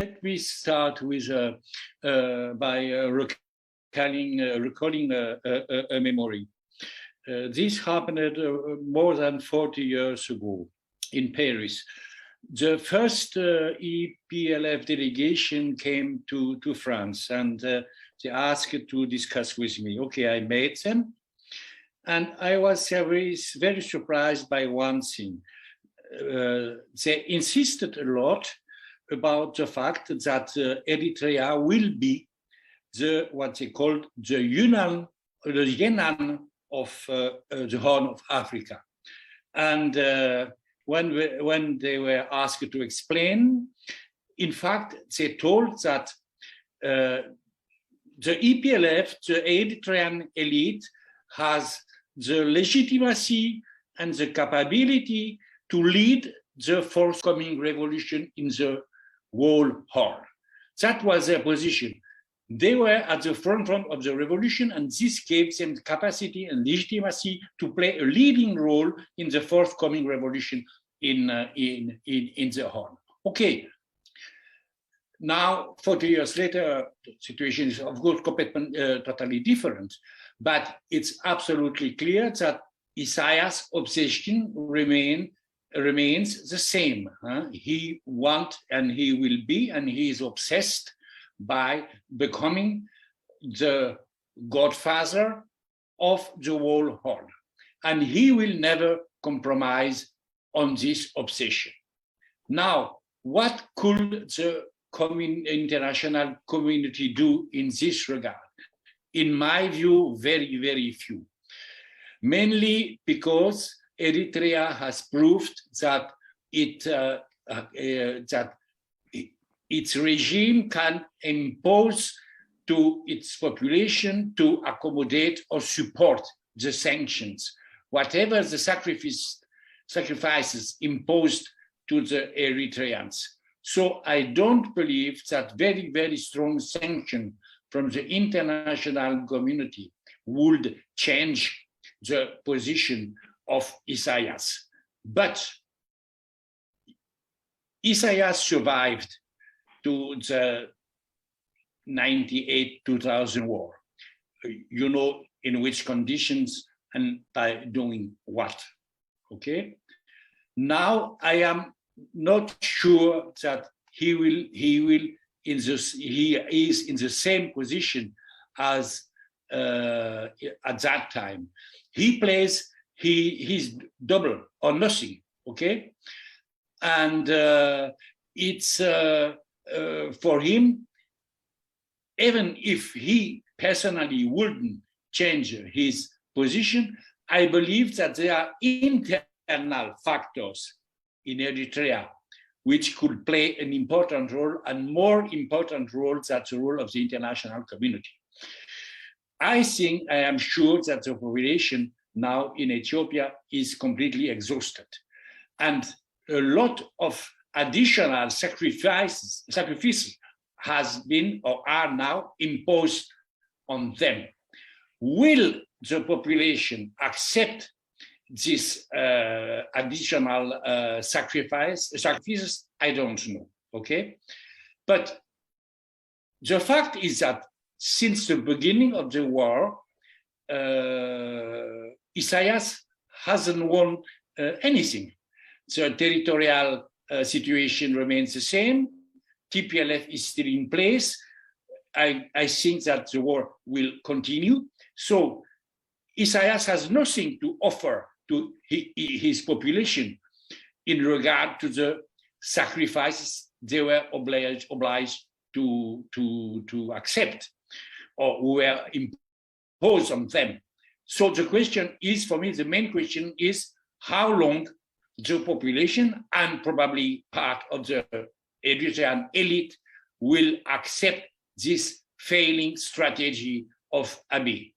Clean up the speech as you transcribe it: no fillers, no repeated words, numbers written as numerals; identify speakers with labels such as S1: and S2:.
S1: Let me start with recalling a memory. This happened more than 40 years ago in Paris. The first EPLF delegation came to France, and they asked to discuss with me. Okay, I met them, and I was very surprised by one thing. They insisted a lot about the fact that Eritrea will be what they called the Yunnan of the Horn of Africa. And when they were asked to explain, in fact, they told that the EPLF, the Eritrean elite, has the legitimacy and the capability to lead the forthcoming revolution in the whole Horn. That was their position. They were at the front of the revolution, and this gave them capacity and legitimacy to play a leading role in the forthcoming revolution in the Horn. Okay. Now, 40 years later, the situation is, of course, totally different, but it's absolutely clear that Isaiah's obsession remains the same. He wants, and he will be, and he is obsessed by becoming the godfather of the whole Horn. And he will never compromise on this obsession. Now, what could the international community do in this regard? In my view, very, very few. Mainly because Eritrea has proved that its regime can impose to its population to accommodate or support the sanctions, whatever the sacrifices imposed to the Eritreans. So I don't believe that very, very strong sanction from the international community would change the position of Isaias. But Isaias survived to the 98-2000 war. You know in which conditions and by doing what, okay? Now I am not sure that he is in the same position as at that time. He plays, he's double or nothing, okay? And it's for him, even if he personally wouldn't change his position, I believe that there are internal factors in Eritrea which could play an important role, and more important role than the role of the international community. I am sure that the population now in Ethiopia is completely exhausted, and a lot of additional sacrifices has been or are now imposed on them. Will the population accept this additional sacrifices? I don't know, okay? But the fact is that since the beginning of the war, Isaias hasn't won anything. The territorial situation remains the same. TPLF is still in place. I think that the war will continue. So Isaias has nothing to offer to his population in regard to the sacrifices they were obliged to accept or were imposed on them. So the question is, for me, the main question is how long the population and probably part of the Eritrean elite will accept this failing strategy of Abiy.